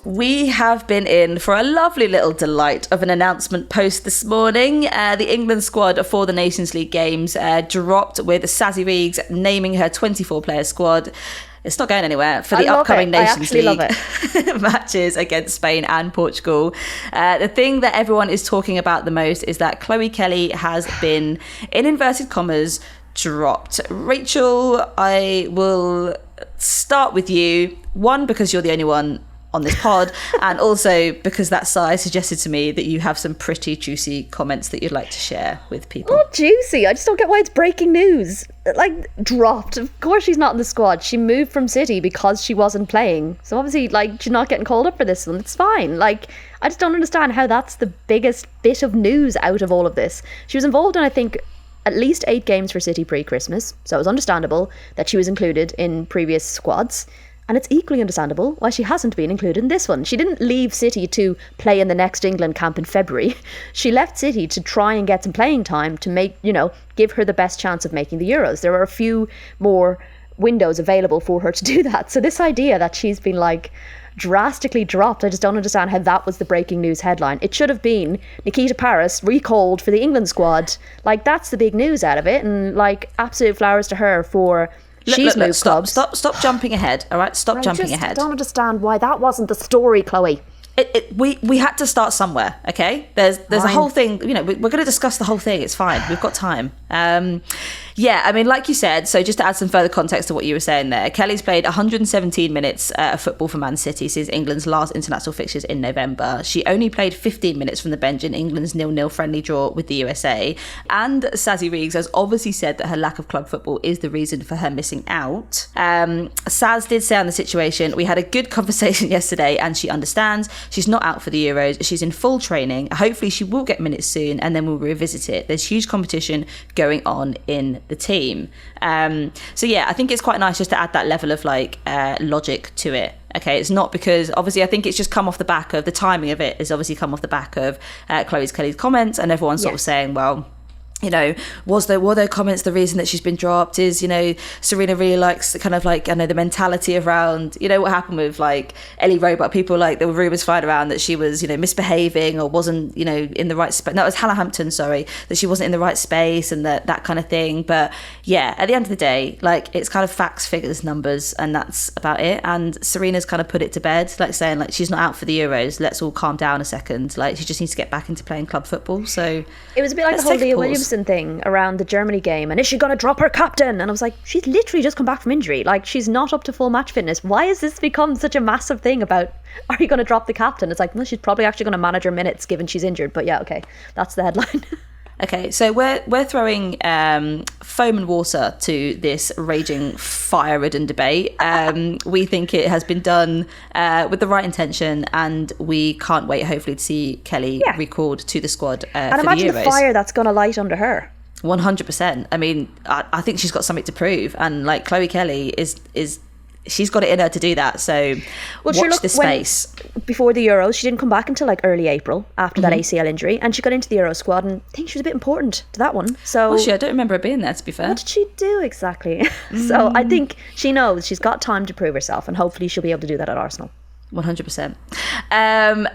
We have been in for a lovely little delight of an announcement post this morning. The England squad for the Nations League games dropped with Sarina Wiegman naming her 24-player squad. It's not going anywhere for the upcoming Nations League matches against Spain and Portugal. The thing that everyone is talking about the most is that Chloe Kelly has been, in inverted commas, dropped. Rachel, I will start with you. One, because you're the only one on this pod, and also because that Sai suggested to me that you have some pretty juicy comments that you'd like to share with people. Not juicy. I just don't get why it's breaking news. Like, dropped. Of course she's not in the squad. She moved from City because she wasn't playing. So obviously, like, she's not getting called up for this one. It's fine. Like, I just don't understand how that's the biggest bit of news out of all of this. She was involved in, I think, at least 8 games for City pre-Christmas. So it was understandable that she was included in previous squads. And it's equally understandable why she hasn't been included in this one. She didn't leave City to play in the next England camp in February. She left City to try and get some playing time to make, give her the best chance of making the Euros. There are a few more windows available for her to do that. So this idea that she's been drastically dropped, I just don't understand how that was the breaking news headline. It should have been Nikita Parris recalled for the England squad. That's the big news out of it. And absolute flowers to her for... Look, stop jumping ahead, all right? Stop jumping ahead. I don't understand why that wasn't the story, Chloe. We had to start somewhere, okay? There's a whole thing, we're going to discuss the whole thing. It's fine. We've got time. Like you said, so just to add some further context to what you were saying there, Kelly's played 117 minutes of football for Man City since England's last international fixtures in November. She only played 15 minutes from the bench in England's 0-0 friendly draw with the USA. And Sarina Wiegman has obviously said that her lack of club football is the reason for her missing out. Saz did say on the situation, we had a good conversation yesterday and she understands. She's not out for the Euros. She's in full training. Hopefully she will get minutes soon and then we'll revisit it. There's huge competition going on in the team. I think it's quite nice just to add that level of logic to it. Okay, it's not because obviously I think it's just come off the back of the timing of it has obviously come off the back of Kelly's comments and everyone's sort of saying, well, were their comments the reason that she's been dropped? Is, Sarina really likes the mentality around, what happened with Ellie Roebuck. People there were rumours flying around that she was, misbehaving or wasn't, in the right space. No, it was Hannah Hampton, sorry, that she wasn't in the right space and that kind of thing. But yeah, at the end of the day, it's kind of facts, figures, numbers, and that's about it. And Sarina's kind of put it to bed, saying she's not out for the Euros. Let's all calm down a second. She just needs to get back into playing club football. So it was a bit like the whole Leah Williamson thing around the Germany game, and is she going to drop her captain? And I was like, she's literally just come back from injury. She's not up to full match fitness. Why has this become such a massive thing about, are you going to drop the captain? It's well, she's probably actually going to manage her minutes given she's injured. But yeah, okay, that's the headline. Okay, so we're throwing foam and water to this raging, fire-ridden debate. We think it has been done with the right intention, and we can't wait, hopefully, to see Kelly recalled to the squad and for imagine the Euros. The fire that's going to light under her. 100%. I mean, I think she's got something to prove, and Chloe Kelly is she's got it in her to do that. So watch this space. Before the Euros, she didn't come back until early April after that ACL injury, and she got into the Euro squad, and I think she was a bit important to that one. So I don't remember her being there, to be fair. What did she do exactly? So I think she knows she's got time to prove herself, and hopefully she'll be able to do that at Arsenal. 100%.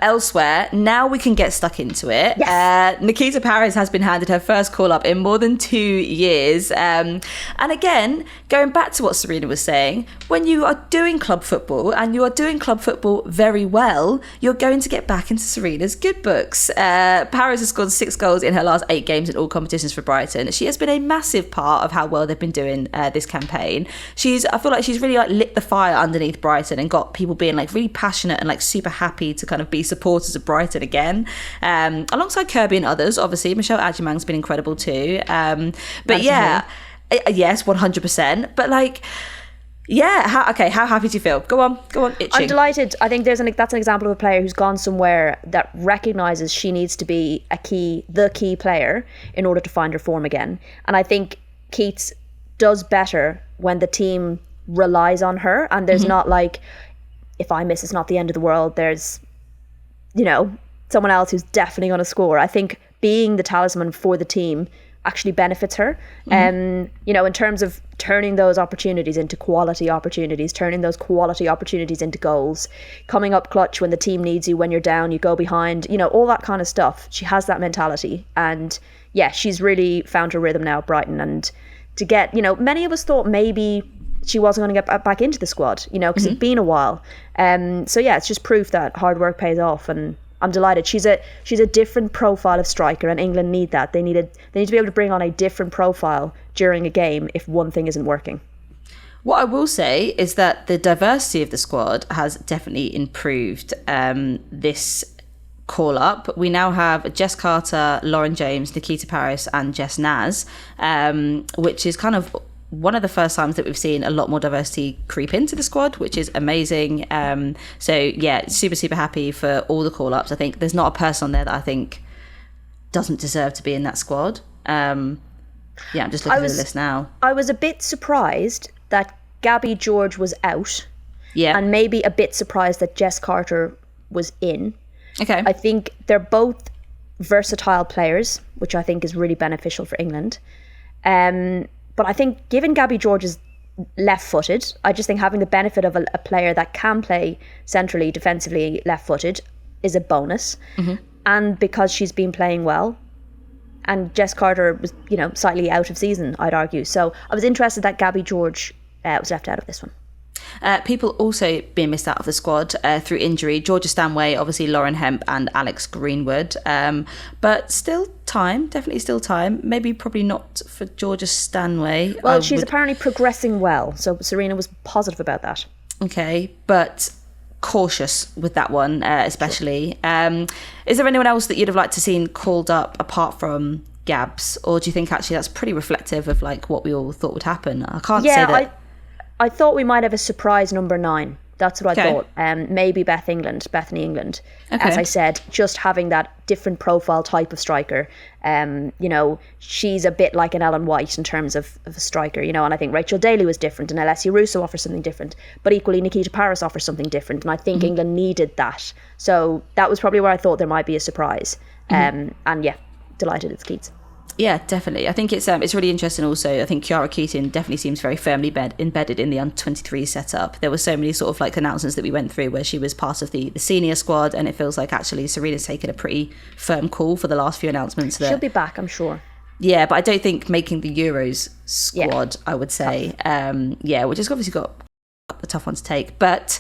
Elsewhere, now we can get stuck into it. Yes. Nikita Parris has been handed her first call-up in more than 2 years. And again, going back to what Sarina was saying, when you are doing club football, and you are doing club football very well, you're going to get back into Sarina's good books. Parris has scored 6 goals in her last 8 games in all competitions for Brighton. She has been a massive part of how well they've been doing this campaign. I feel like she's really lit the fire underneath Brighton and got people being really passionate and super happy to kind of be supporters of Brighton again, alongside Kirby and others. Obviously Michelle Adjumang's been incredible too, but yes, 100%. But how happy do you feel? Go on itching. I'm delighted. I think that's an example of a player who's gone somewhere that recognises she needs to be the key player in order to find her form again. And I think Keats does better when the team relies on her, and there's not if I miss, it's not the end of the world. There's, someone else who's definitely going to score. I think being the talisman for the team actually benefits her. You know, in terms of turning those opportunities into quality opportunities, turning those quality opportunities into goals, coming up clutch when the team needs you, when you're down, you go behind, you know, all that kind of stuff. She has that mentality. And yeah, she's really found her rhythm now at Brighton. And to get, you know, many of us thought maybe she wasn't going to get back into the squad, you know, because it'd been a while. So yeah, it's just proof that hard work pays off, and I'm delighted. She's a different profile of striker, and England need that. They need to be able to bring on a different profile during a game if one thing isn't working. What I will say is that the diversity of the squad has definitely improved this call up. We now have Jess Carter, Lauren James, Nikita Parris and Jess Naz, which is kind of one of the first times that we've seen a lot more diversity creep into the squad, which is amazing. So yeah, super happy for all the call ups. I think there's not a person on there that I think doesn't deserve to be in that squad. I'm just looking at the list now. I was a bit surprised that Gabby George was out. Yeah. And maybe a bit surprised that Jess Carter was in. Okay. I think they're both versatile players, which I think is really beneficial for England. But I think given Gabby George is left-footed, I just think having the benefit of a player that can play centrally, defensively, left-footed is a bonus. And because she's been playing well, and Jess Carter was, you know, slightly out of season, I'd argue. So I was interested that Gabby George was left out of this one. People also being missed out of the squad through injury. Georgia Stanway, obviously Lauren Hemp and Alex Greenwood. But still time, definitely still time. Maybe probably not for Georgia Stanway. Well, she's apparently progressing well. So Sarina was positive about that. Okay, but cautious with that one, especially. Is there anyone else that you'd have liked to seen called up apart from Gabs? Or do you think actually that's pretty reflective of like what we all thought would happen? I can't say that... I thought we might have a surprise number 9. That's what I thought. Maybe Bethany England. Okay. As I said, just having that different profile type of striker. You know, she's a bit like an Ellen White in terms of a striker, you know, and I think Rachel Daly was different and Alessia Russo offers something different. But equally, Nikita Parris offers something different. And I think England needed that. So that was probably where I thought there might be a surprise. And yeah, delighted it's Keats. Yeah, definitely. I think it's really interesting also. I think Kiara Keaton definitely seems very firmly embedded in the under-23 setup. There were so many sort of like announcements that we went through where she was part of the senior squad, and it feels like actually Sarina's taken a pretty firm call for the last few announcements. She'll be back, I'm sure. Yeah, but I don't think making the Euros squad, I would say. Which has obviously got a tough one to take. But...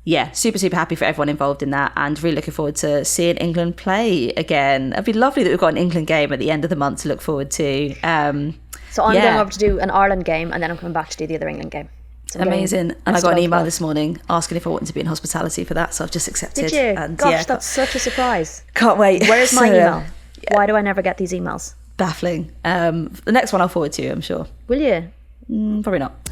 yeah, super happy for everyone involved in that, and really looking forward to seeing England play again. It'd be lovely that we've got an England game at the end of the month to look forward to. So I'm going over to do an Ireland game, and then I'm coming back to do the other England game. So amazing. And I got an email this morning asking if I wanted to be in hospitality for that, so I've just accepted. Did you? And gosh, that's such a surprise. Can't wait. Where's my email? Why do I never get these emails? Baffling. The next one I'll forward to you, I'm sure. Will you? Probably not.